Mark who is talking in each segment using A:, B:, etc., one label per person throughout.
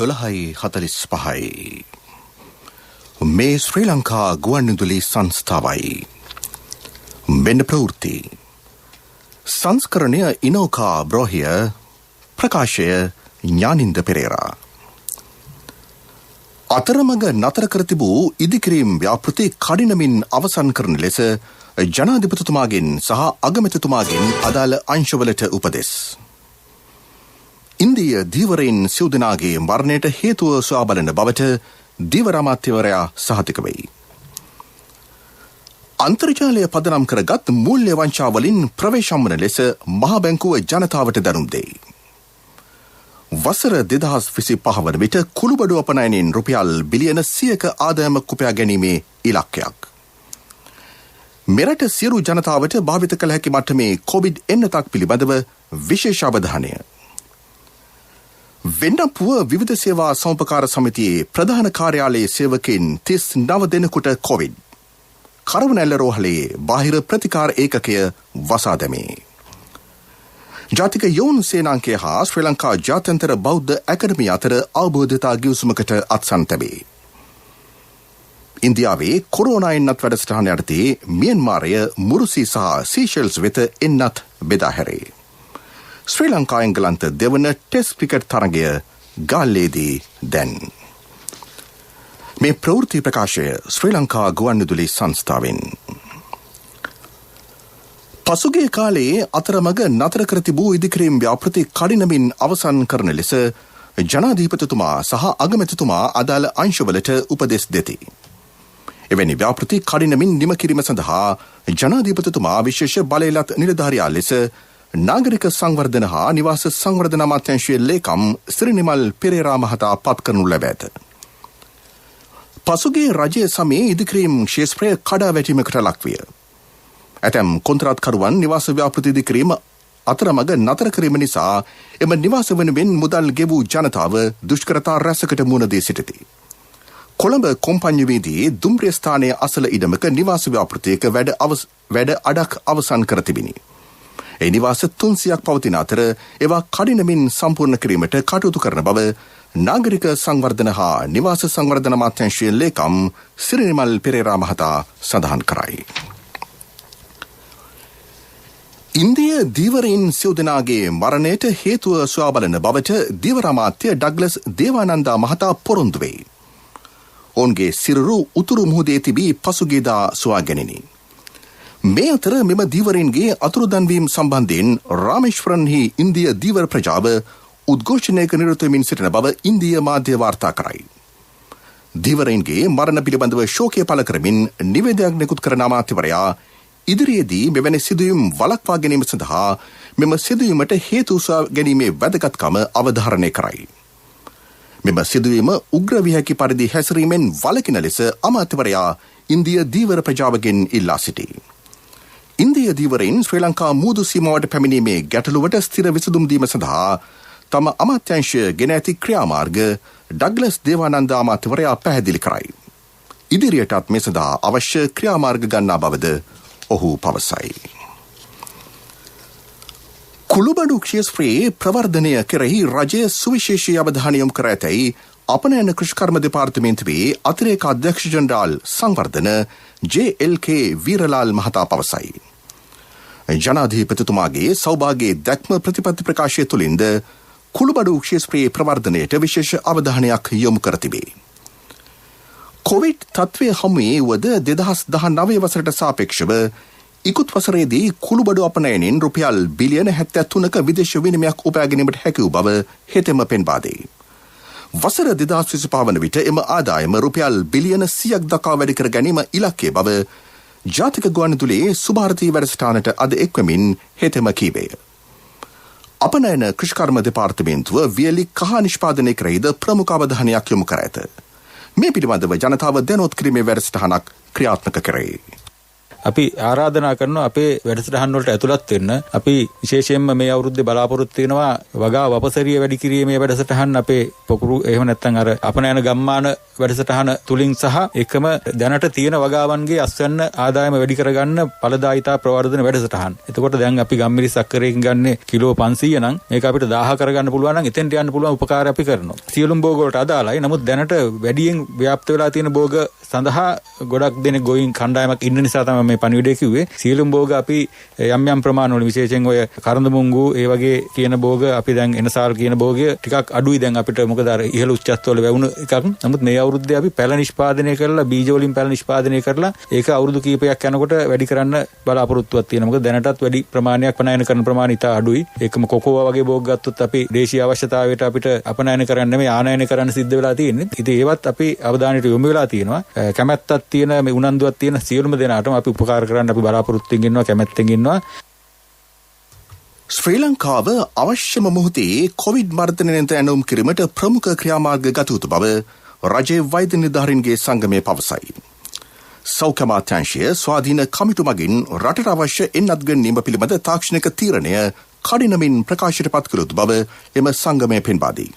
A: 12:45 මේ ශ්‍රී ලංකා ගුවන්විදුලි සංස්ථාවයි. මෙන්න ප්‍රවෘත්ති. සංස්කරණය ඉනෝකා බ්‍රෝහිය, ප්‍රකාශය ඥානින්ද පෙරේරා. අතරමඟ නතර කර තිබූ ඉදිකිරීම් ව්‍යාපෘති කඩිනමින් අවසන් කරන ලෙස ජනාධිපතිතුමාගෙන් සහ අගමැතිතුමාගෙන් අදාළ අංශවලට උපදෙස්. ඉන්දීය ධීවරයින් සිව්දෙනාගේ මරණයට හේතුව සොයා බලන බවට ධීවර අමාත්‍යවරයා සහතික වෙයි. අන්තර්ජාලය පදනම් කරගත් මූල්‍ය වංචාවලින් ප්‍රවේශම් වන ලෙස මහා බැංකුව ජනතාවට දැනුම් දෙයි. වසර 2025 වන විට කුළුබඩු අපනයනින් රුපියල් බිලියන 100ක ආදායමක් උපයා ගැනීමේ ඉලක්කයක්. මෙරට සියලු ජනතාවට භාවිත කළ හැකි මට්ටමේ කොවිඩ් එන්නතක් පිළිබඳව විශේෂ අවධානය. වෙන්නපුව විවිධ සේවා සමුපකාර සමිතියේ ප්‍රධාන කාර්යාලයේ සේවකයින් 39 දෙනෙකුට කොවිඩ්. කරවනැල්ල රෝහලේ බාහිර ප්‍රතිකාර ඒකකය වසා දැමේ. ජාතික යොවුන් සේනාංකය හා ශ්‍රී ලංකා ජාත්‍යන්තර බෞද්ධ ඇකඩමිය අතර අවබෝධතා ගිවිසුමකට අත්සන් තැබේ. ඉන්දියාවේ කොරෝනා එන්නත් වැඩසටහන යටතේ මියන්මාරය මුරුසි සහ සීෂෙල්ස් වෙත එන්නත් බෙදා හැරේ. ශ්‍රී ලංකා එංගලන්ත දෙවන ටෙස්ට් ක්‍රිකට් තරගය ගාල්ලේදී දැන්. මේ ප්‍රවෘත්ති ප්‍රකාශය ශ්‍රී ලංකා ගුවන්විදුලි සංස්ථාවෙන්. පසුගිය කාලයේ අතරමඟ නතර කර තිබූ ඉදිකිරීම් ව්‍යාපෘති කඩිනමින් අවසන් කරන ලෙස ජනාධිපතිතුමා සහ අගමැතිතුමා අදාළ අංශවලට උපදෙස් දෙති. එවැනි ව්‍යාපෘති කඩිනමින් නිම කිරීම සඳහා ජනාධිපතිතුමා විශේෂ බලයලත් නිලධාරියා ලෙස නාගරික සංවර්ධන හා නිවාස සංවර්ධන අමාත්‍යාංශයේ ලේකම් සිරිනිමල් පෙරේරා මහතා පත් කරනු ලැබ ඇත. පසුගිය රජය සමයේ ඉදිකිරීම් ක්ෂේත්‍රය කඩා වැටීමකට ලක්විය. ඇතැම් කොන්ත්‍රාත්කරුවන් නිවාස ව්‍යාපෘති ඉදිකිරීම අතරමඟ නතර කිරීම නිසා එම නිවාස වෙනුවෙන් මුදල් ගෙවූ ජනතාව දුෂ්කරතා රැසකට මුහුණ දී සිටිති. කොළඹ කොම්පඤ්ඤුවේදී දුම්රිය ස්ථානයේ අසල ඉඩමක නිවාස ව්‍යාපෘතියක වැඩ අඩක් අවසන් කර තිබිනි. ඒ නිවාස 300ක් පවතින අතර ඒවා කඩිනමින් සම්පූර්ණ කිරීමට කටයුතු කරන බව නාගරික සංවර්ධන හා නිවාස සංවර්ධන අමාත්‍යාංශයේ ලේකම් සිරිනිමල් පෙරේරා මහතා සඳහන් කරයි. ඉන්දීය ධීවරයින් සිව්දෙනාගේ මරණයට හේතුව සොයා බලන බවට ධීවර අමාත්‍ය ඩග්ලස් දේවානන්දා මහතා පොරොන්දු වෙයි. ඔවුන්ගේ සිරුරු උතුරු මුහුදේ තිබී පසුගියදා සොයා ගැනිණි. මේ අතර මෙම ධීවරයින්ගේ අතුරුදන්වීම සම්බන්ධයෙන් රාමේශ්වරන්හි ඉන්දීය ධීවර ප්‍රජාව උද්ඝෝෂණයක නිරත වෙමින් සිටින බව ඉන්දීය මාධ්‍ය වාර්තා කරයි. ධීවරයින්ගේ මරණ පිළිබඳව ශෝකය පළ කරමින් නිවේදනයක් නිකුත් කරන අමාත්‍යවරයා ඉදිරියේදී මෙවැනි සිදුවීම් වළක්වා ගැනීම සඳහා මෙම සිදුවීමට හේතු සොයා ගැනීමේ වැදගත්කම අවධාරණය කරයි. මෙම සිදුවීම උග්‍ර විය හැකි පරිදි හැසිරීමෙන් වළකින ලෙස අමාත්‍යවරයා ඉන්දීය ධීවර ප්‍රජාවගෙන් ඉල්ලා සිටී. ඉන්දීය ධීවරයින් ශ්‍රී ලංකා මූදු සීමාවට පැමිණීමේ ගැටලුවට ස්ථිර විසඳුම් දීම සඳහා තම අමාත්‍යාංශය ගෙන ඇති ක්‍රියාමාර්ග ඩග්ලස් දේවානන්ද අමාත්‍යවරයා පැහැදිලි කරයි. ඉදිරියටත් මේ සඳහා අවශ්‍ය ක්‍රියාමාර්ග ගන්නා බවද ඔහු පවසයි. කුළුබඩු ක්ෂේත්‍රයේ ප්‍රවර්ධනය කෙරෙහි රජය සුවිශේෂී අවධානය යොමු කර ඇතැයි අපනයන කෘෂිකර්ම දෙපාර්තමේන්තුවේ අතිරේක අධ්‍යක්ෂ ජෙනරාල් සංවර්ධන JLK වීරලාල් මහතා පවසයි. ජනාධිපතිතුමාගේ සෞභාග්‍ය දැක්ම ප්‍රතිපත්ති ප්‍රකාශය තුළින්ද කුළුබඩු ක්ෂේත්‍රයේ ප්‍රවර්ධනයට විශේෂ අවධානයක් යොමු කර තිබේ. කොවිඩ් තත්ත්වය හමුවේ වද 2019 වසරට සාපේක්ෂව ඉකුත් වසරේදී කුළුබඩු අපනයනින් රුපියල් බිලියන 73ක විදේශ විනිමයක් උපයා ගැනීමට හැකි වූ බව හෙතෙම පෙන්වා දෙයි. වසර 2025 වන විට එම ආදායම රුපියල් බිලියන 100ක් දක්වා වැඩි කර ගැනීම ඉලක්කය බව ජාතික ගුවන්විදුලියේ සුභාරතී වැඩසටහනට අද එක්වමින් හෙතෙම කීවේය. අපනයන කෘෂිකර්ම දෙපාර්තමේන්තුව වියලි කහ නිෂ්පාදනය කෙරෙහිද ප්‍රමුඛ අවධානයක් යොමු කර ඇත. මේ පිළිබඳව ජනතාව දැනුවත් කිරීමේ වැඩසටහනක් ක්‍රියාත්මක කරේ.
B: අපි ආරාධනා කරනවා අපේ වැඩසටහන් වලට ඇතුළත් වෙන්න. අපි විශේෂයෙන්ම මේ අවුරුද්දේ බලාපොරොත්තු වෙනවා වගා වපසරිය වැඩි කිරීමේ වැඩසටහන් අපේ පොකුරු එහෙම නැත්නම් අර අපනයන ගම්මාන වැඩසටහන තුලින් සහ එකම දැනට තියෙන වගාවන්ගේ අස්වැන්න ආදායම වැඩි කරගන්න ඵලදායිතා ප්‍රවර්ධන වැඩසටහන්. එතකොට දැන් අපි ගම්මිරිස් අක්කරයකින් ගන්න කිලෝ 500 නම් මේක අපිට 1000 කරගන්න පුළුවන් නම් එතෙන්ට යන්න පුළුවන් උපකාරය අපි කරනවා. සියලුම භෝග වලට අදාළයි. නමුත් දැනට වැඩියෙන් ව්‍යාප්ත වෙලා තියෙන භෝග සඳහා ගොඩක් දෙනෙක් ගෝයින් කණ්ඩායමක් ඉන්න නිසා තමයි මේ පණිවිඩය කිව්වේ. සියලුම භෝග අපි යම් යම් ප්‍රමාණවල විශේෂයෙන් ඔය කරඳ මුංගු ඒ වගේ කියන භෝග අපි දැන් එනසාල් කියන භෝගය ටිකක් අඩුයි දැන් අපිට. මොකද අර ඉහළ උච්චත්වවල වැවුණු එකක්. නමුත් මේ අවුරුද්දේ අපි පැල නිෂ්පාදනය කරලා බීජ වලින් පැල නිෂ්පාදනය කරලා ඒක අවුරුදු කීපයක් යනකොට වැඩි කරන්න බලාපොරොත්තුවක් තියෙනවා. මොකද දැනටත් වැඩි ප්‍රමාණයක් අපනයන කරන ප්‍රමාණය ඉතා අඩුයි. ඒකම කොකෝවා වගේ භෝග ගත්තොත් අපි දේශීය අවශ්‍යතාවයට අපිට අපනයන කරන්න නෙමෙයි ආනයන කරන්න සිද්ධ වෙලා තියෙන්නේ. ඉතින් ඒවත් අපි අවධානයට යොමු වෙලා තියෙනවා. කැමැත්තක් තියෙන මේ උනන්දුවක් තියෙන සියලුම දෙනාටම අපි උපකාර කරන්න අපි බලාපොරොත්තුෙන් ඉන්නවා, කැමැත්තෙන් ඉන්නවා.
A: ශ්‍රී ලංකාව අවශ්‍යම මොහොතේ කොවිඩ් මර්ධනයට ඇනුම් කිරීමට ප්‍රමුඛ ක්‍රියාමාර්ග ගත යුතු බව රජයේ වෛද්‍ය නිලධාරීන්ගේ සංගමය පවසයි. සෞඛ්‍ය අමාත්‍යාංශය ස්වාධීන කමිටු මගින් රටට අවශ්‍ය එන්නත් ගැනීම පිළිබඳ තාක්ෂණික තීරණය කඩිනමින් ප්‍රකාශයට පත් කළ යුතු බව එම සංගමය පෙන්වා දී.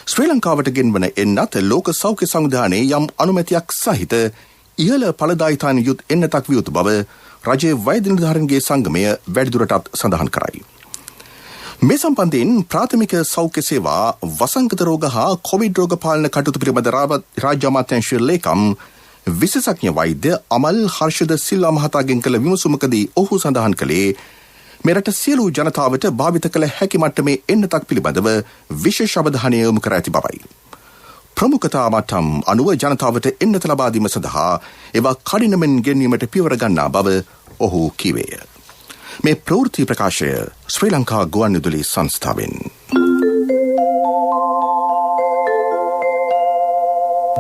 A: ශ්‍රී ලංකාවට ගෙන්වන එන්නත් ලෝක සෞඛ්‍ය සංවිධානයේ යම් අනුමැතියක් සහිත ඉහළ ඵලදායිතාන යුත් එන්නතක් විය යුතු බව රජයේ වෛද්‍ය නිලධාරීන්ගේ සංගමය වැඩිදුරටත් සඳහන් කරයි. මේ සම්බන්ධයෙන් ප්‍රාථමික සෞඛ්‍ය සේවා වසංගත රෝග හා කොවිඩ් රෝග පාලන කටයුතු පිළිබඳ රාජ්‍ය අමාත්‍යාංශයේ ලේකම් විශේෂඥ වෛද්‍ය අමල් හර්ෂද සිල්වා මහතාගෙන් කළ විමසුමකදී ඔහු සඳහන් කළේ මෙරට සියලු ජනතාවට භාවිත කළ හැකි මට්ටමේ එන්නතක් පිළිබඳව විශේෂ අවධානය යොමු කර ඇති බවයි. ප්‍රමුඛතා මට්ටම් අනුව ජනතාවට එන්නත ලබා දීම සඳහා ඒවා කඩිනමින් ගෙනීමට පියවර ගන්නා බව ඔහු කිව්වේය. මේ ප්‍රවෘත්ති ප්‍රකාශය ශ්‍රී ලංකා ගුවන්විදුලි සංස්ථාවෙන්.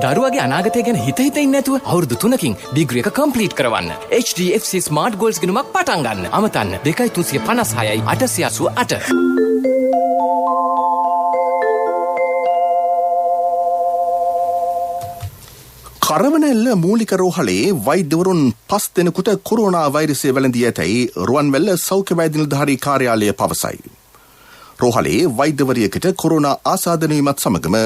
C: දරුවගේ අනාගතය ගැන හිත ඉන්නේ නැතුව අවුරුදු 3කින් ඩිග්‍රී එක කම්ප්ලීට් කරවන්න. HDFC Smart Goals ගිණුමක් පටන් ගන්න. අමතන්න 2356යි 888.
A: කරවනැල්ල මූලික රෝහලේ වෛද්‍යවරුන් 5 දෙනෙකුට කොරෝනා වෛරසය වැළඳී ඇතැයි රුවන්වැල්ල සෞඛ්‍ය වෛද්‍ය නිලධාරී කාර්යාලය පවසයි. රෝහලේ වෛද්‍යවරියකට කොරෝනා ආසාදනය වීමත් සමගම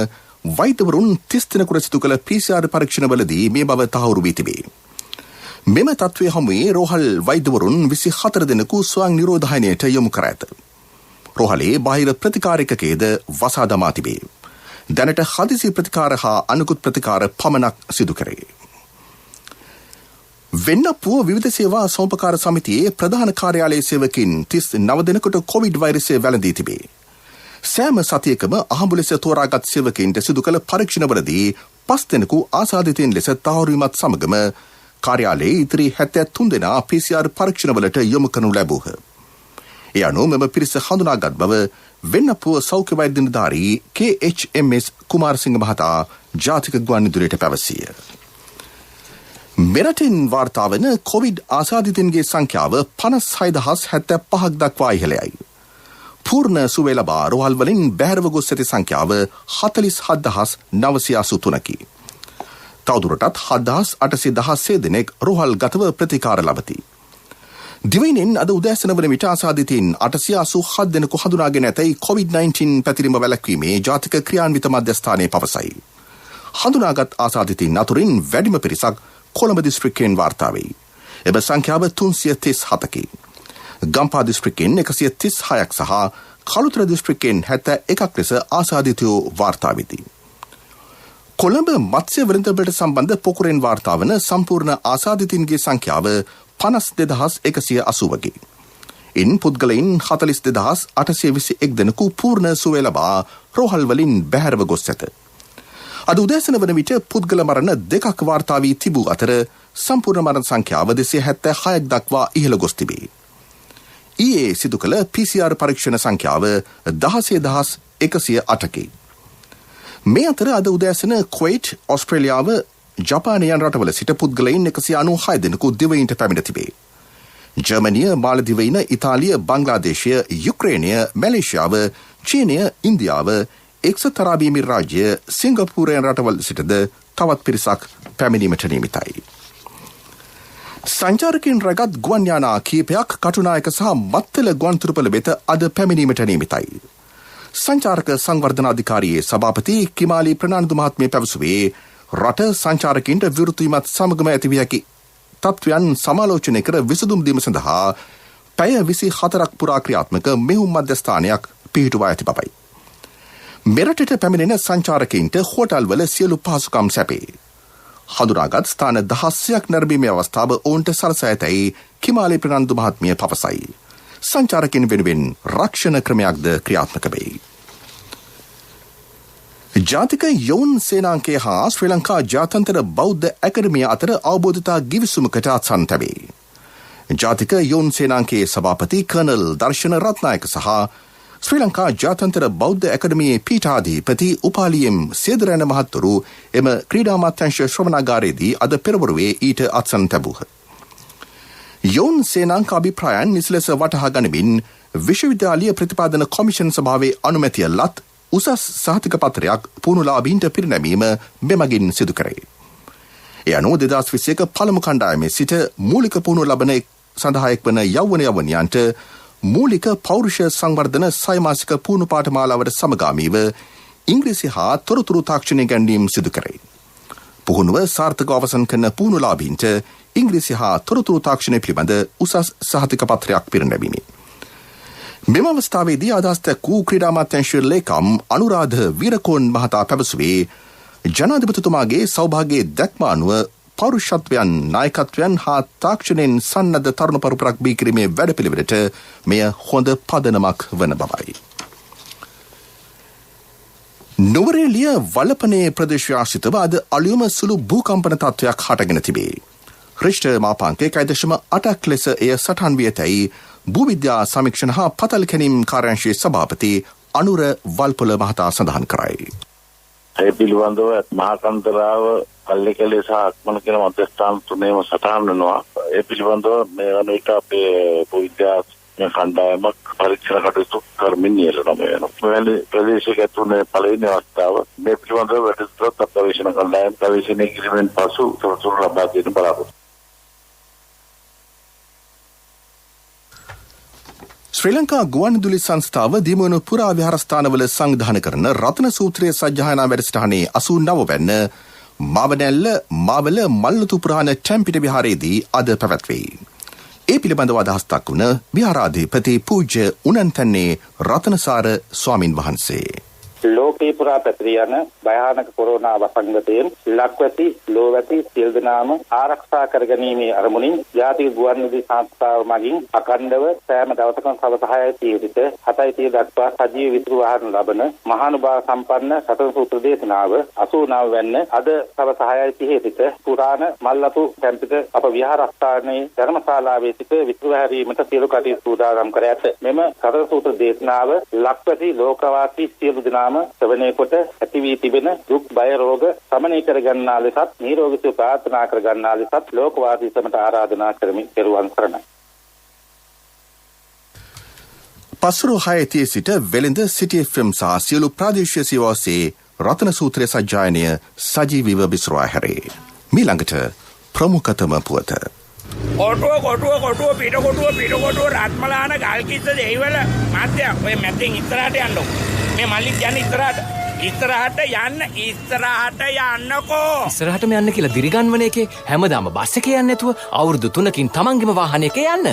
A: වෛද්‍යවරුන් 30 දෙනෙකුට සිදු කළ PCR පරීක්ෂණවලදී මේ බව තහවුරු වී තිබේ. මෙම තත්ත්වය හමුවේ රෝහල් වෛද්‍යවරුන් 24 දෙනෙකු ස්වයං නිරෝධායනයට යොමු කර ඇත. රෝහලේ බාහිර ප්‍රතිකාරකකේද වසා දමා තිබේ. දැනට හදිසි ප්‍රතිකාර හා අනුකුත් ප්‍රතිකාර පමණක් සිදු කරේ. වෙන්නපුව විවිධ සේවා සෝපකාර සමිතියේ ප්‍රධාන කාර්යාලයේ සේවකින් 39 දෙනෙකුට කොවිඩ් වෛරසය වැළඳී තිබේ. සෑම සතියකම අහඹු ලෙස තෝරාගත් සේවකයින්ට සිදු කළ පරීක්ෂණවලදී 5 දෙනෙකු ආසාදිතයින් ලෙස තහවුරු වීමත් සමගම කාර්යාලයේ ඉතිරි 73 දෙනා PCR පරීක්ෂණවලට යොමු කරනු ලැබූහ. ඒ අනුව මෙම පිරිස හඳුනාගත් බව වෙන්නපුව සෞඛ්‍ය වෛද්‍ය නිලධාරී KHMS කුමාරසිංහ මහතා ජාතික ගුවන්විදුලියට පැවසිය. මෙරටින් වාර්තා වන කොවිඩ් ආසාදිතයින්ගේ සංඛ්‍යාව 56075ක් දක්වා ඉහළයි. පූර්ණ සුවය ලබා රෝහල් වලින් බැහැරව ගොස් ඇති සංඛ්‍යාව 47983කි. තවදුරටත් 7816 දෙනෙක් රෝහල් ගතව ප්‍රතිකාර ලබති. දිවයිනෙන් අද උදෑසන වන විට ආසාදිතයින් 887 දෙනෙකු හඳුනාගෙන ඇතැයි COVID-19 පැතිරීම වැළැක්වීමේ ජාතික ක්‍රියාන්විත මධ්‍යස්ථානය පවසයි. හඳුනාගත් ආසාදිතයින් අතුරින් වැඩිම පිරිසක් කොළඹ දිස්ත්‍රික්කයෙන් වාර්තා වෙයි. එම සංඛ්‍යාව 337කි. ගම්පා දිස්ත්‍රික්කයෙන් 136ක් සහ කළුතර දිස්ත්‍රික්කයෙන් 71ක් ලෙස ආසාදිතයෝ වාර්තා වෙති. කොළඹ මත්ස්‍ය වෙළඳපළට සම්බන්ධ පොකුරෙන් වාර්තා වන සම්පූර්ණ ආසාදිතයින්ගේ සංඛ්‍යාව 52180කි. ඉන් පුද්ගලයින් 42821 දෙනෙකු පූර්ණ සුවය ලබා රෝහල් වලින් බැහැරව ගොස් ඇත. අද උදෑසන වන විට පුද්ගල මරණ 2ක් වාර්තා වී තිබූ අතර සම්පූර්ණ මරණ සංඛ්‍යාව 276ක් දක්වා ඉහළ ගොස් තිබේ. ඊයේ සිදු කළ PCR පරීක්ෂණ සංඛ්‍යාව 16108කි. මේ අතර අද උදෑසන කුවේට්, ඕස්ට්‍රේලියාව, ජපානය යන රටවල සිට පුද්ගලයින් 196 දෙනෙකු දිවයිනට පැමිණ තිබේ. ජර්මනිය, මාලදිවයින, ඉතාලිය, බංග්ලාදේශය, යුක්‍රේනය, මැලේසියාව, චීනය, ඉන්දියාව, එක්සත් අරාබි එමිරාජ්‍ය, සිංගප්පූරු යන රටවල සිටද තවත් පිරිසක් පැමිණීමට නියමිතයි. සංචාරකයන් රැගත් ගුවන් යානා කීපයක් කටුනායක සහ මත්තල ගුවන්තොටුපළ වෙත අද පැමිණීමට නියමිතයි. සංචාරක සංවර්ධනාධිකාරියේ සභාපති කිමාලි ප්‍රනාන්දු මහත්මිය පැවසුවේ රට සංචාරකයන්ට විවෘත වීමත් සමගම ඇතිවිය හැකි තත්ත්වයන් සමාලෝචනය කර විසඳුම් දීම සඳහා පැය 24ක් පුරා ක්‍රියාත්මක මෙහෙයුම් මධ්‍යස්ථානයක් පිහිටුවා ඇති බවයි. මෙරටට පැමිණෙන සංචාරකයන්ට හෝටල්වල සියලු පහසුකම් සැපේ. හඳුනාගත් ස්ථාන 16ක් නැරඹීමේ අවස්ථාව ඔවුන්ට සලසා ඇතැයි කිමාලි ප්‍රනාන්දු මහත්මිය පවසයි. සංචාරකයන් වෙනුවෙන් රක්ෂණ ක්‍රමයක්ද ක්‍රියාත්මක වෙයි. ජාතික යොවුන් සේනාංකය හා ශ්‍රී ලංකා ජාත්‍යන්තර බෞද්ධ ඇකඩමිය අතර අවබෝධතා ගිවිසුමකට අත්සන් තැබේ. ජාතික යොවුන් සේනාංකයේ සභාපති කර්නල් දර්ශන රත්නායක සහ ශ්‍රී ලංකා ජාත්‍යන්තර බෞද්ධ ඇකඩමියේ පීඨාධිපති උපාලියම් සේදරණ මහත්වරු එම ක්‍රීඩා අමාත්‍යාංශ ශ්‍රවණාගාරයේදී අද පෙරවරුවේ ඊට අත්සන් තැබූහ. යොවුන් සේනාංක අභිප්‍රායන් නිසලෙස වටහා ගනිමින් විශ්වවිද්‍යාලීය ප්‍රතිපාදන කොමිෂන් සභාවේ අනුමැතිය ලත් උසස් සහතික පත්‍රයක් පුහුණුලාභීන්ට පිරිනැමීම මෙමගින් සිදු කරේ. ඒ අනුව 2021 පළමු කණ්ඩායමේ සිට මූලික පුහුණුව ලබන සඳහා එක්වන යෞවනයන්ට මූලික පෞරුෂ සංවර්ධන සයමාසික පුහුණු පාඨමාලාවට සමගාමීව ඉංග්‍රීසි හා තොරතුරු තාක්ෂණය ගැන්වීම සිදු කරේ. පුහුණුව සාර්ථකව අවසන් කරන පුහුණුලාභීන්ට ඉංග්‍රීසි හා තොරතුරු තාක්ෂණය පිළිබඳ උසස් සහතික පත්‍රයක් පිරිනැමීමේ. මෙම අවස්ථාවේදී අදහස් දැක්වූ ක්‍රීඩා අමාත්‍යාංශ ලේකම් අනුරාධ වීරකෝන් මහතා පැවසුවේ ජනාධිපතිතුමාගේ සෞභාග්‍යයේ දැක්ම අනුව පෞරුෂත්වයන් නායකත්වයන් හා තාක්ෂණයෙන් සන්නද්ධ තරුණ පරපුරක් බිහි කිරීමේ වැඩපිළිවෙලට මෙය හොඳ පදනමක් වන බවයි. නුවරඑළිය වලපනේ ප්‍රදේශාසිතව අද අලුයම සුළු භූකම්පන තත්ත්වයක් හටගෙන තිබේ. රිෂ්ටර් මාපාංක 1.8ක් ලෙස එය සටහන් වී ඇතැයි භූවිද්‍යා සමීක්ෂණ හා පතල් කැණීම් කාර්යාංශයේ සභාපති අනුර වල්පොල මහතා සඳහන් කරයි.
D: ඒ පිළිබඳව මහාකන්තරාව කල්ලිකලේ සහ අක්මන කියන මධ්‍යස්ථාන තුනේම සටහන් වෙනවා. ඒ පිළිබඳව මේ වන විට අපේ භූවිද්‍යා කණ්ඩායමක් පරීක්ෂණ කටයුතු කරමින් යෙදෙනවා මේ වෙනවා. මෙවැනි ප්‍රදේශයක තුනේ පළවෙනි අවස්ථාව මේ පිළිබඳව වැඩිදුරටත් ගවේෂණ කණ්ඩායම ගවේෂණය කිරීමෙන් පසු තොරතුරු ලබා දෙන්න බලාපොරොත්තු.
A: ශ්‍රී ලංකා ගුවන්විදුලි සංස්ථාව දිමුණු පුරා විහාරස්ථානවල සංවිධානය කරන රත්න සූත්‍රයේ සජ්ජායනා වැඩසටහනේ 89 වැන්න මාවනැල්ල මාවල මල්ලතු පුරාණ ටැම්පිට විහාරයේදී අද පැවැත්වේ. ඒ පිළිබඳව අදහස් දක්වන විහාරාධිපති පූජ්‍ය උනන්තන්නේ රතනසාර ස්වාමින් වහන්සේ.
E: ලෝකේ පුරා පැතිර යන භයානක කොරෝනා වසංගතයෙන් ලක්වැසි ලෝවැසි සියලු දෙනාම ආරක්ෂා කරගැනීමේ අරමුණින් ජාතික ගුවන්විදුලි සංස්ථාව මගින් අඛණ්ඩව සෑම දවසකම සවස් 6:30 සිට 7:30 දක්වා සජීව විදුලි වාහන ලබන මහානුභාව සම්පන්න සතර සූත්‍ර දේශනාව 89 වැන්න අද සවස් 6:30 සිට පුරාණ මල්ලතු ටැම්පිට අප විහාරස්ථානයේ ධර්මශාලාවේ සිට විදුලි හැරීමට සියලු කටයුතු සූදානම් කර ඇත. මෙම සතර සූත්‍ර දේශනාව ලක්වැසි ලෝකවාසී සියලු දෙනා සවනය කොට ඇති වී තිබෙන දුක් බය රෝග සමනය කර ගන්නා ලෙසත් නිරෝගී සුව ප්‍රාර්ථනා කර ගන්නා ලෙසත් ලෝකවාසී සමට ආරාධනා කරමි. පෙරවන් සරණයි.
A: පසුරු 6:30 සිට වෙළඳ සිටි FM සහ සියලු ප්‍රාදේශීය සේවාසේ රත්න සූත්‍රයේ සජ්ජායනය සජීවීව විසුරා හැරේ. මීළඟට ප්‍රමුඛතම පුවත.
F: කොටුව පිට රත්මලාන ගල්කිස්ස දෙහිවල මාත්‍ය ඔය මැද්දෙන් ඉස්සරහට යන්නකො. මේ මල්ලි කියන්නේ ඉස්සරහට යන්නකෝ.
C: ඉස්සරහටම යන්න කියලා දිරිගන්වන එකේ හැමදාම බස් එකේ යන්නේ නැතුව අවුරුදු 3කින් තමන්ගේම වාහනයක යන්න.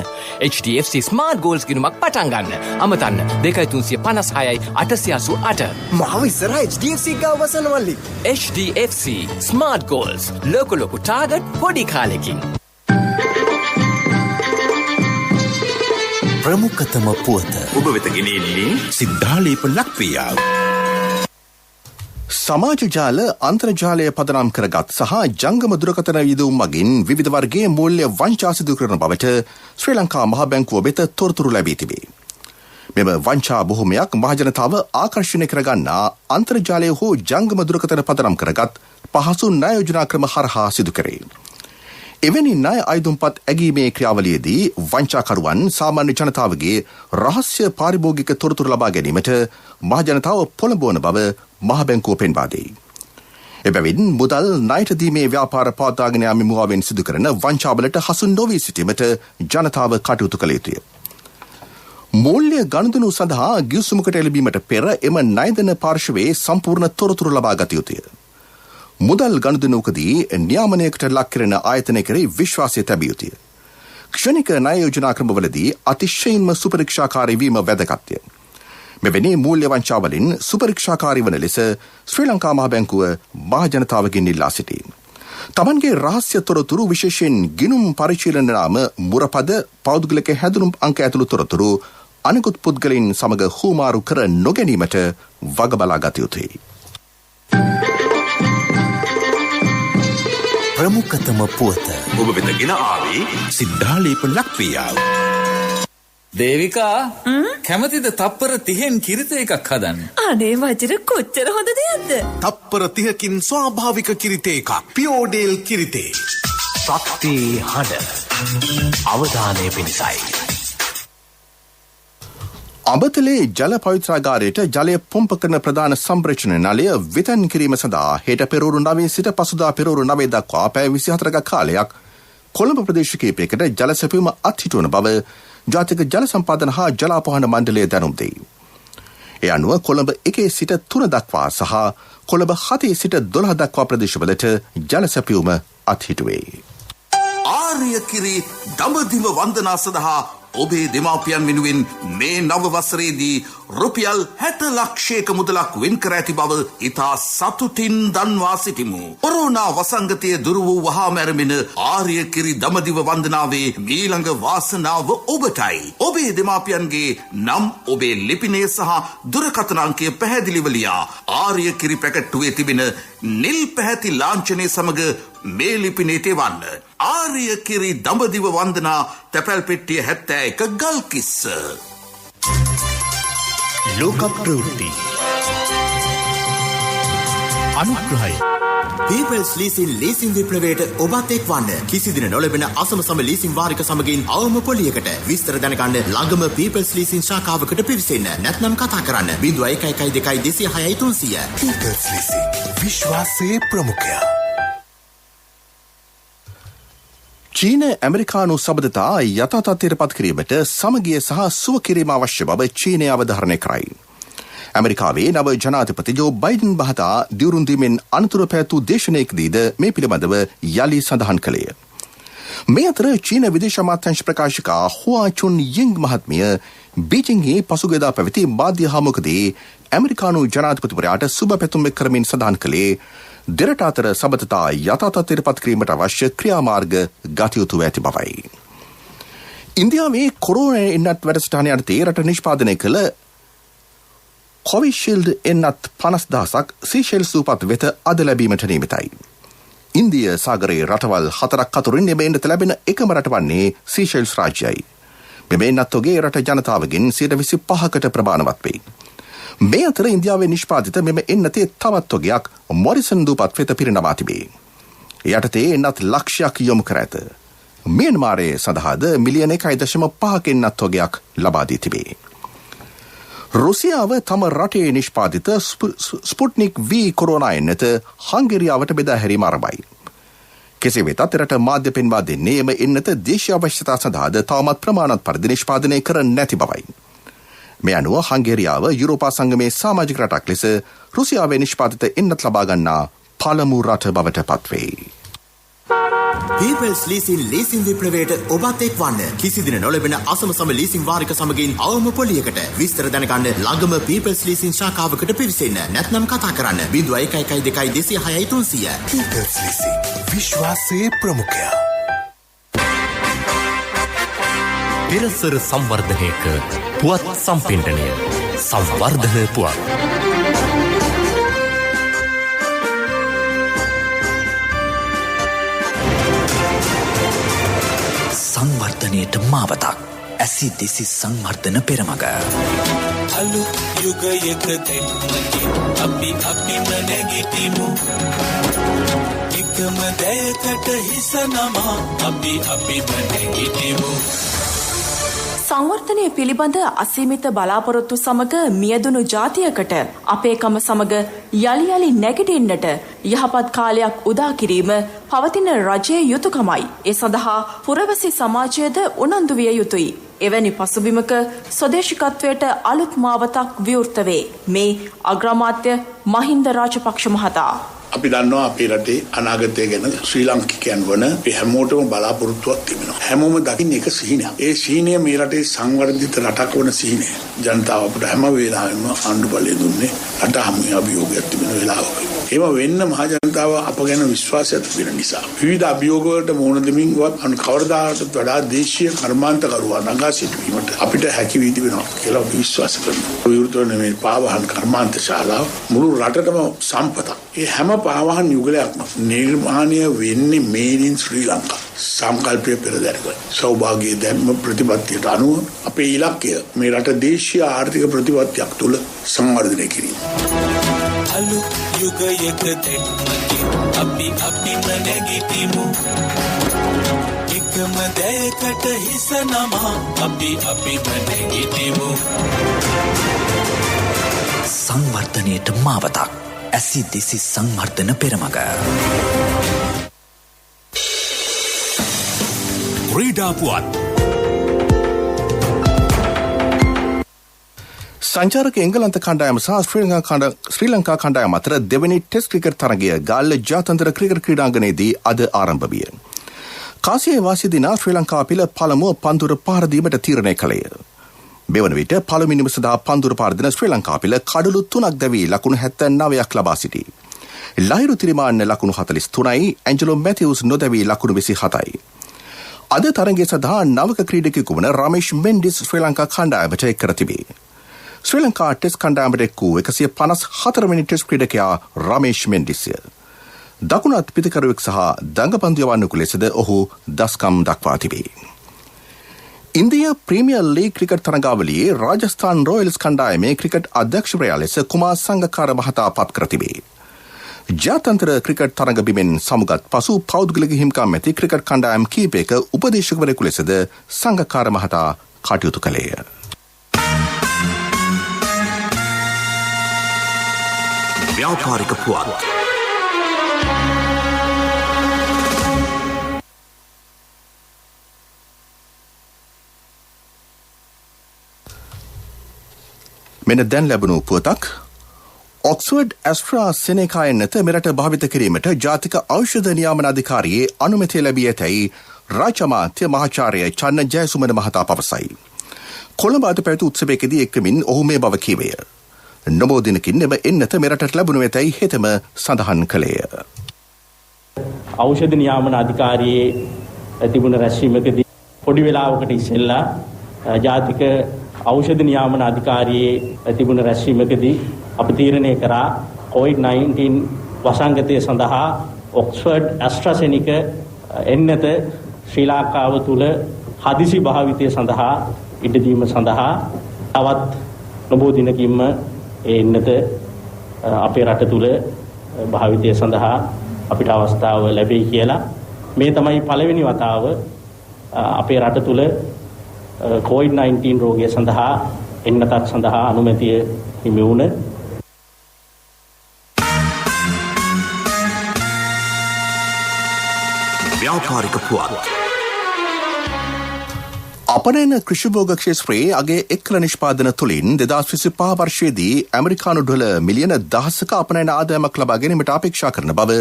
C: HDFC Smart Goals ගිණුමක් පටන් ගන්න. අමතන්න 2356යි 888.
G: මාව ඉස්සරහ HDFC ගාව වසන මල්ලි.
C: HDFC Smart Goals. ලොකු ටාගට් පොඩි කාලෙකින්.
H: ප්‍රමුඛතම පුවත ඔබ වෙත ගෙනෙන්නේ සිද්ධාලේප ලක්ප්‍රියාව.
A: සමාජ ජාල අන්තර්ජාලය පදනම් කරගත් සහ ජංගම දුරකථන විදුම් මගින් විවිධ වර්ගයේ මූල්‍ය වංචා සිදු කරන බවට ශ්‍රී ලංකා මහ බැංකුව වෙත තොරතුරු ලැබී තිබේ. මෙම වංචා බොහොමයක් මහජනතාව ආකර්ෂණය කරගන්නා අන්තර්ජාලය හෝ ජංගම දුරකථන පදනම් කරගත් පහසු ණය යෝජනා ක්‍රම හරහා සිදු කරේ. එවැනි ණය අයදුම්පත් ඇගීමේ ක්‍රියාවලියේදී වංචාකරුවන් සාමාන්‍ය ජනතාවගේ රහස්‍ය පාරිභෝගික තොරතුරු ලබා ගැනීමට මහජනතාව පොළඹවන බව මහ බැංකුව පෙන්වා දෙයි. එබැවින් මුදල් ණයට දීමේ ව්‍යාපාර පවත්වාගෙන යාමේ මුවාවෙන් සිදු කරන වංචාවලට හසු නොවී සිටීමට ජනතාව කටයුතු කළ යුතුය. මූල්‍ය ගනුදෙනු සඳහා ගිවිසුමකට එළඹීමට පෙර එම ණයදෙන පාර්ශවයේ සම්පූර්ණ තොරතුරු ලබා ගත යුතුය. මුදල් ගනුදෙනුවකදී නියාමනයකට ලක් කරන ආයතනය කෙරෙහි විශ්වාසය තැබිය යුතුය. ක්ෂණික ණය යෝජනා ක්‍රමවලදී අතිශයින්ම සුපරීක්ෂාකාරී වීම වැදගත්ය. මෙවැනි මූල්‍ය වංචාවලින් සුපරීක්ෂාකාරී වන ලෙස ශ්‍රී ලංකා මහ බැංකුව මහජනතාවගෙන් ඉල්ලා සිටී. තමන්ගේ රහස්‍ය තොරතුරු විශේෂයෙන් ගිණුම් පරිශීලන නාම මුරපද පෞද්ගලික හැඳුනුම් අංක ඇතුළු තොරතුරු අනිකුත් පුද්ගලයන් සමග හුමාරු කර නොගැනීමට වග බලා ගත යුතුයි.
H: ප්‍රමුඛතම පුවත ඔබ වෙත ගෙන ආවේ සිද්ධාලේප ලක්පියාව.
I: දේවිකා කැමතිද තප්පර 30න් කිරිත එකක් හදන්න?
J: අනේ වජිර කොච්චර හොඳ දෙයක්ද?
K: තප්පර 30කින් ස්වාභාවික කිරිත එකක්. පියෝඩේල් කිරිතේ.
C: ශක්ති හඬ අවධානය පිණිසයි.
A: අඹතලේ ජල පවිත්‍රාගාරයට ජලය පොම්ප කරන ප්‍රධාන සම්ප්‍රේෂණ නලය විතන් කිරීම සඳහා හෙට පෙරවරු 9 සිට පසුදා පෙරවරු 9 දක්වා පැය 24ක කාලයක් කොළඹ ප්‍රදේශ කිහිපයකට ජල සැපයීම අත්හිටුවන බව ජාතික ජල සම්පාදන හා ජලාපහන මණ්ඩලය දැනුම් දෙයි. ඒ අනුව කොළඹ 1 සිට 3 දක්වා සහ කොළඹ 7 සිට 12 දක්වා ප්‍රදේශවලට ජල සැපයීම අත්හිටුවේ.
H: ආර්ය කිරි දඹදිව වන්දනා සඳහා ඔබේ දෙමාපියන් වෙනුවෙන් මේ නව වසරේදී රුපියල් 60 ලක්ෂයක මුදලක් වෙන් කර ඇති බව ඉතා සතුටින් දන්වා සිටිමු. කොරෝනා වසංගතය දුරු වූ වහාම ඇරඹෙන ආර්ය කිරි දඹදිව වන්දනාවේ මීළඟ වාසනාව ඔබටයි. ඔබේ දෙමාපියන්ගේ නම් ඔබේ ලිපිනය සහ දුරකථන අංකය පැහැදිලිව ලියා ආර්ය කිරි පැකට්ටුවේ තිබෙන නිල් පැහැති ලාංඡනය සමග මේ ලිපිනයට එවන්න. ආර්ය කිරි දඹදිව වන්දනා තැපැල් පෙට්ටිය 71 ගල්කිස්ස.
K: ලෝක ප්‍රවෘත්ති අනුග්‍රහයි.
L: පීපල්ස් ලීසින් ලීසින් විප්ලවයට ඔබත් එක්වන්න. කිසිදින නොලැබෙන අසම සම ලීසින් වාරික සමගින් අවම පොලියකට. විස්තර දැනගන්න ළඟම පීපල්ස් ලීසින් ශාඛාවකට පිවිසෙන්න. නැත්නම් කතා කරන්න 0112 206 300.
K: පීපල්ස් ලීසින් විශ්වාසයේ ප්‍රමුඛයා.
A: චීන ඇමරිකානු සබඳතා යථා තත්ත්වයට පත් කිරීමට සමගිය සහ සුව කිරීම අවශ්‍ය බව චීනය අවධාරණය කරයි. ඇමරිකාවේ නව ජනාධිපති ජෝ බයිඩන් මහතා දිවුරුම් දීමෙන් අනතුරු පැවැත්වූ දේශනයකදීද මේ පිළිබඳව යලි සඳහන් කළේය. මේ අතර චීන විදේශ අමාත්‍යාංශ ප්‍රකාශිකා හුවා චුන් යිංග් මහත්මිය බීජිංගේ පසුගියදා පැවති මාධ්‍ය හමුවකදී ඇමරිකානු ජනාධිපතිවරයාට සුබ පැතුම් කරමින් සඳහන් කළේ දෙරට අතර සබඳතා යථා තත්ත්වයට පත් කිරීමට අවශ්‍ය ක්‍රියාමාර්ග ගත යුතු ඇති බවයි. ඉන්දියාවේ කොරෝනා එන්නත් වැඩසටහන යටතේ රට නිෂ්පාදනය කළ කොවිෂීල්ඩ් එන්නත් 50,000ක් සීෂෙල්ස් දූපත් වෙත අද ලැබීමට නියමිතයි. ඉන්දිය සාගරයේ රටවල් 4ක් අතරින් එම එන්නත ලැබෙන එකම රට වන්නේ සීෂෙල්ස් රාජ්‍යයි. මෙම එන්නත් ඔගේ රට ජනතාවගෙන් 25%කට ප්‍රමාණවත් වෙයි. මේ අතර ඉන්දියාවේ නිෂ්පාදිත මෙම එන්නතේ තවත් ඔගයක් මොරිසන් දූපත් වෙත පිරිනමා තිබේ. යටතේ එන්නත් ලක්ෂයක් යොමු කර ඇත. මියන්මාරයේ සඳහාද මිලියන 1.5ක එන්නත් ඔගයක් ලබා දී තිබේ. රුසියාව තම රටේ නිෂ්පාදිත ස්පුට්නික් V කොරෝනා එන්නත හංගේරියාවට බෙදා හැරීම ආරම්භයි. කෙසේ වෙතත් රට මාධ්‍ය පෙන්වා දෙන්නේ එම එන්නත දේශීය අවශ්‍යතා සඳහාද තවමත් ප්‍රමාණවත් පරිදි නිෂ්පාදනය කර නැති බවයි. මේ අනුව හංගේරියාව යුරෝපා සංගමේ සමාජික රටක් ලෙස රුසියාවේ නිෂ්පාදිත එන්නත් ලබා ගන්නා පළමු රට බවට පත්වේ.
L: පීපල්ස් ලීසින් ලීසින් විප්ලවයට ඔබත් එක්වන්න. කිසිදින නොලැබෙන අසම සම ලීසින් වාරික සමගින් අවම පොලියකට. විස්තර දැනගන්න ළඟම පීපල්ස් ලීසින් ශාඛාවකට පිවිසෙන්න. නැත්නම් කතා කරන්න 0112 206 300.
K: පීපල්ස් ලීසින් විශ්වාසයේ ප්‍රමුඛයා.
C: පෙරසර සංවර්ධනයක පුවත් සම්පින්ඩනය සංවර්ධන පුවත්.
M: සංවර්ධනයට මාවතක්. ඇසි දෙසි සංවර්ධන පෙරමග.
N: අලු යුගයක දෙන්නගේ අපි අපිම නැගිටිමු. එකම දැයකට හිස නමා අපි අපිම නැගිටිමු.
J: සංවර්ධනය පිළිබඳ අසීමිත බලාපොරොත්තු සමග මියදුණු ජාතියකට අපේකම සමග යළි නැගිටින්නට යහපත් කාලයක් උදා කිරීම පවතින රජයේ යුතුයකමයි. ඒ සඳහා පුරවැසි සමාජයද උනන්දු විය යුතුයි. එවැනි පසුබිමක ස්වදේශිකත්වයට අලුත් මාවතක් විවෘත වේ. මේ අග්‍රාමාත්‍ය මහින්ද රාජපක්ෂ මහතා
O: අපි දන්නවා අපේ රටේ අනාගතය ගැන ශ්‍රී ලාංකිකයන් වන අපි හැමෝටම බලාපොරොත්තුවක් තිබෙනවා. හැමෝම දකින්නේ එක සිහිනයක්. ඒ සිහිනය මේ රටේ සංවර්ධිත රටක් වන සිහිනය. ජනතාව අපට හැම වෙලාවෙම ආණ්ඩු බලය දුන්නේ රට හමුවේ අභියෝගයක් තිබෙන වෙලාවක. ඒව වෙන්න මහ ජනතාව අප ගැන විශ්වාසයක් තිබෙන නිසා විවිධ අභියෝග වලට මුහුණ දෙමින් කවදාකටත් වඩා දේශීය කර්මාන්තකරුවා නගා සිටුවීමට අපිට හැකි වී තිබෙනවා කියලා අපි විශ්වාස කරනවා. විවෘත වන මේ පාවහන් කර්මාන්ත ශාලාව මුළු රටටම සම්පතක්. ඒ හැම පාවහන් යුගලයක්ම නිර්මාණය වෙන්නේ මේඩ් ඉන් ශ්‍රී ලංකා. සංකල්පය පෙරදැරිව සෞභාග්‍ය දැම්ම ප්‍රතිපත්තියට අනුව අපේ ඉලක්කය මේ රට දේශීය ආර්ථික ප්‍රතිපත්තියක් තුළ සංවර්ධනය කිරීම.
N: අලුත් යුගයක දෙන්නගේ අපිම නැගිටිමු. එකම දැයකට හිස නමා අපිම නැගිටිමු.
M: සංවර්ධනයට මාවතක්. ඇසි දෙසි සංවර්ධන පෙරමග.
K: ක්‍රීඩා පුවත්.
A: සංචාරක එංගලන්ත කණ්ඩායම සහ ශ්‍රී ලංකා කණ්ඩායම අතර දෙවැනි ටෙස්ට් ක්‍රිකට් තරගය ගාල්ල ජාත්‍යන්තර ක්‍රිකට් ක්‍රීඩාංගණයේදී අද ආරම්භ විය. කාසියේ වාසී දිනා ශ්‍රී ලංකා පිළ පළමුව පන්දුර පහර දීමට තීරණය කළේය. මෙවන විට පළමුවෙනිම සදා පන්දුර පහර දෙන ශ්‍රී ලංකා පිළ කඩලු 3ක් දැවී ලකුණු 79ක් ලබා සිටී. ලහිරු තිරිමාන්න ලකුණු 43යි, ඇන්ජලෝ මැතිව්ස් නොදැවී ලකුණු 27යි. අද තරගය සඳහා නවක ක්‍රීඩකයෙකු වන රමේෂ් මෙන්ඩිස් ශ්‍රී ලංකා කණ්ඩායමට එක් කර තිබේ. ශ්‍රී ලංකා ටෙස්ට් කණ්ඩායමට එක් වූ 154 වෙනි ටෙස්ට් ක්‍රීඩකයා රමේෂ් මෙන්ඩිස්ය. දකුණත් පිතිකරුවෙක් සහ දඟපන්දු යවන්නෙකු ලෙසද ඔහු දස්කම් දක්වා තිබේ. India premier league cricket තරගාවලියේ Rajasthan Royals කණ්ඩායමේ ක්‍රිකට් අධ්‍යක්ෂකවරයා ලෙස කුමාර් සංගකාර මහතා පත් කර තිබේ. ජාත්‍යන්තර ක්‍රිකට් තරග බිමෙන් සමුගත් පසු පෞද්ගලික හිමිකම් ඇති ක්‍රිකට් කණ්ඩායම් කීපයක උපදේශකවරයෙකු ලෙසද සංගකාර මහතා කටයුතු කළේය.
L: ව්‍යාපාරික පුවත්.
A: මෙන්න දැන් ලැබුණු පුවතක්. ඔක්ස්ෆර්ඩ් ඇස්ට්‍රාසෙනෙකා එන්නත මෙරට භාවිත කිරීමට ජාතික ඖෂධ නියාමන අධිකාරියේ අනුමැතිය ලැබී ඇතැයි රාජ්‍ය අමාත්‍ය මහාචාර්ය චන්න ජයසුමන මහතා පවසයි. කොළඹ අද පැවති උත්සවයකදී එක්කමින් ඔහු මේ බව කීවේය. නොබෝ දිනකින් එම එන්නත මෙරටට ලැබුණු ඇතැයි හෙතෙම සඳහන් කළේය.
P: ඖෂධ නියාමන අධිකාරියේ තිබුණ රැස්වීමකදී පොඩි වෙලාවකට ඉස්සෙල්ලා ජාතික ඖෂධ නියාමන අධිකාරියේ තිබුණ රැස්වීමකදී අප තීරණය කරා COVID-19 වසංගතය සඳහා ඔක්ස්ෆර්ඩ් ඇස්ට්‍රාසෙනික එන්නත ශ්‍රී ලංකාව තුළ හදිසි භාවිතය සඳහා ඉඩදීම සඳහා තවත් නොබෝ දිනකින්ම ඒ එන්නත අපේ රට තුළ භාවිතය සඳහා අපිට අවස්ථාව ලැබෙයි කියලා. මේ තමයි පළවෙනි වතාව අපේ රට තුළ COVID-19 රෝගය සඳහා එන්නතක් සඳහා අනුමැතිය හිමි වුණ.
L: ව්‍යාපාරික පුවත්.
A: අපනයන කෘෂිභෝග ක්ෂේත්‍රයේ අගේ එක්කල නිෂ්පාදන තුළින් 2025 වර්ෂයේදී ඇමරිකානු ඩොලර් මිලියන 10ක අපනයන ආදායමක් ලබා ගැනීමට අපේක්ෂා කරන බව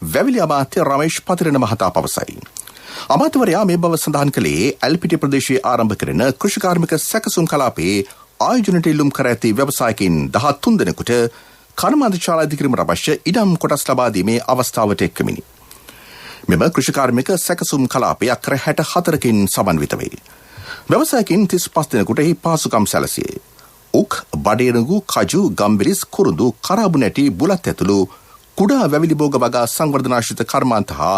A: වැවිලි අමාත්‍ය රමේෂ් පතිරණ මහතා පවසයි. අමාත්‍යවරයා මේ බව සඳහන් කළේ ඇල්පිටිය ප්‍රදේශයේ ආරම්භ කරන කෘෂිකාර්මික සැකසුම් කලාපයේ ආයෝජනයට ඉල්ලුම් කර ඇති ව්‍යවසායකින් 13 දෙනෙකුට කර්මාන්ත ශාලා ඉදිකිරීමට අවශ්‍ය ඉඩම් කොටස් ලබා දීමේ අවස්ථාවට එක්කමිනි. මෙම කෘෂිකාර්මික සැකසුම් කලාපය අක්කර 64කින් සමන්විත වේ. ව්‍යවසායකින් 35 දෙනෙකුට එහි පහසුකම් සැලසේ. උක්, බඩේරඟු, කජු, ගම්බිරිස්, කුරුඳු, කරාබු නැටි, බුලත් ඇතුළු කුඩා වැවිලි භෝග වගා සංවර්ධනාශ්‍රිත කර්මාන්ත හා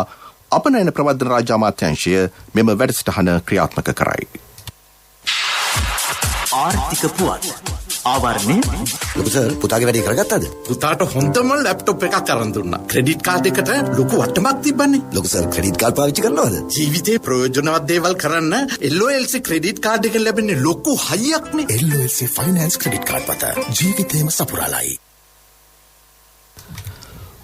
A: අපනයන ප්‍රවර්ධන රාජ්‍ය අමාත්‍යාංශය මෙම වැඩසටහන ක්‍රියාත්මක කරයි.
M: ආර්ථික පුවත් ආවරණය
K: ලොකු සර් පුතාගේ වැඩේ කරගත්තද? පුතාට හොඳම ලැප්ටොප් එකක් අරන් දුන්නා. ක්‍රෙඩිට් කාඩ් එකට ලොකු වට්ටමක් තිබ්බනේ. ලොකු සර් ක්‍රෙඩිට් කාඩ් පාවිච්චි කරනවද? ජීවිතේ ප්‍රයෝජනවත් දේවල් කරන්න LOLC ක්‍රෙඩිට් කාඩ් එකෙන් ලැබෙන්නේ ලොකු හයියක්නේ. LOLC ෆයිනෑන්ස් ක්‍රෙඩිට් කාඩ් පත ජීවිතේම සපුරාලයි.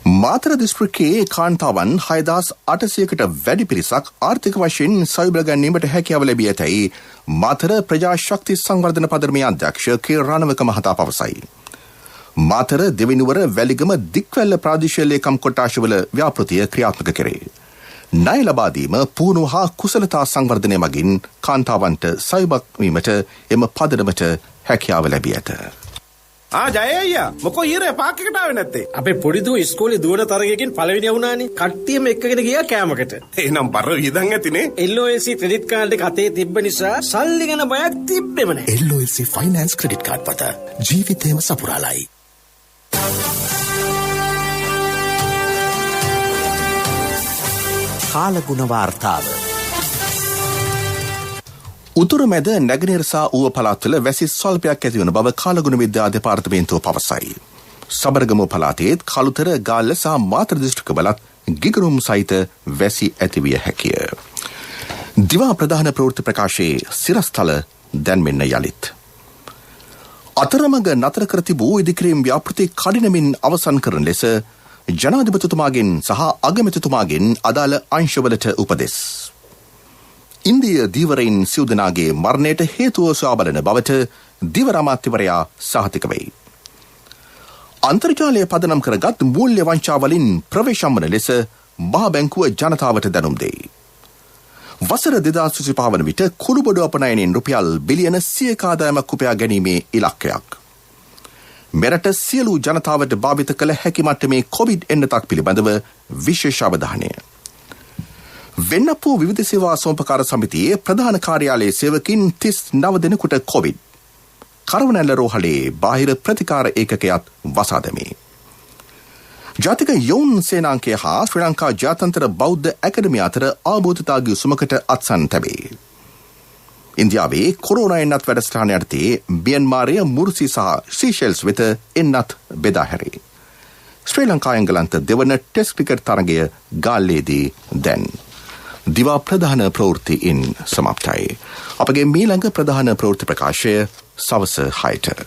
A: මාතර දිස්ත්‍රික්කයේ කාන්තාවන් 6800කට වැඩි පිරිසක් ආර්ථික වශයෙන් සයුබල ගැනීමට හැකියාව ලැබී ඇතැයි මාතර ප්‍රජා ශක්ති සංවර්ධන පදනමේ අධ්‍යක්ෂ කේ රණවක මහතා පවසයි. මාතර දෙවිනුවර වැලිගම දික්වැල්ල ප්‍රාදේශීය ලේකම් කොට්ටාශවල ව්‍යාපෘතිය ක්‍රියාත්මක කරේ. ණය ලබා දීම පුහුණුව හා කුසලතා සංවර්ධනය මගින් කාන්තාවන්ට සයුබක් වීමට එම පදනමට හැකියාව ලැබී ඇත.
Q: ජය අයියා මොකෝ ඊරේ පාක් එකට ආවේ නැත්තේ? අපේ පොඩි දූ ඉස්කෝලේ දුවන තරගයකින් පළවෙනි වුණානේ. කට්ටියම එක්කගෙන ගියා කෑමකට. එහෙනම් බර වියදම් ඇතිනේ. LOLC ක්‍රෙඩිට් කාඩ් එක අතේ තිබ්බ නිසා සල්ලි ගැන බයක් තිබ්බෙම නැහැ.
K: LOLC ෆයිනෑන්ස් ක්‍රෙඩිට් කාඩ් පත ජීවිතේම සපුරාලයි.
M: කාලගුණ වාර්තාව
A: උතුරු මැද නැගෙනහිර සහ ඌව පළාත්වල වැසි ස්වල්පයක් ඇති වන බව කාලගුණ විද්‍යා දෙපාර්තමේන්තුව පවසයි. සබරගමුව පළාතේත් කළුතර ගාල්ල සහ මාතර දිස්ත්‍රික්කවලත් ගිගුරුම් සහිත වැසි ඇතිවිය හැකිය. දිවා ප්‍රධාන ප්‍රවෘත්ති ප්‍රකාශයේ සිරස්තල දැන් මෙන්න යලිත්. අතරමඟ නතර කර තිබූ ඉදිකිරීම් ව්‍යාපෘති කඩිනමින් අවසන් කරන ලෙස ජනාධිපතිතුමාගෙන් සහ අගමැතිතුමාගෙන් අදාළ අංශවලට උපදෙස්. ඉන්දිය දීවරයින් සිව්දනාගේ මරණයට හේතුව සොයා බලන බවට දීවර අමාත්‍යවරයා සහතික වෙයි. අන්තර්ජාලය පදනම් කරගත් මූල්‍ය වංචාවලින් ප්‍රවේශම් වන ලෙස මහා බැංකුව ජනතාවට දැනුම් දෙයි. වසර 2025 වන විට කුළුබොඩු අපනයනින් රුපියල් බිලියන 100ක ආදායමක් උපයා ගැනීමේ ඉලක්කයක්. මෙරට සියලු ජනතාවට භාවිත කළ හැකි මට්ටමේ කොවිඩ් එන්නතක් පිළිබඳව විශේෂ අවධානය. වෙන්නපු විවිධ සේවා සෝම්පකාර සමිතියේ ප්‍රධාන කාර්යාලයේ සේවකින් 39 දෙනෙකුට කොවිඩ්. කරවනැල්ල රෝහලේ බාහිර ප්‍රතිකාර ඒකකයක් වසා දැමේ. ජාතික යොවුන් සේනාංකය හා ශ්‍රී ලංකා ජාත්‍යන්තර බෞද්ධ ඇකඩමිය අතර ආබෝධතා ගිවිසුමකට අත්සන් තැබේ. ඉන්දියාවේ කොරෝනා එන්නත් වැඩසටහන යටතේ මියන්මාරය මුර්සි සහ සීෂෙල්ස් වෙත එන්නත් බෙදා හැරේ. ශ්‍රී ලංකා එංගලන්ත දෙවන ටෙස්ට් ක්‍රිකට් තරගය ගාල්ලේදී දැන් දිවා ප්‍රධාන ප්‍රවෘත්තියින් සමාප්තයි. අපගේ මීළඟ ප්‍රධාන ප්‍රවෘත්ති ප්‍රකාශය සවස 6ට.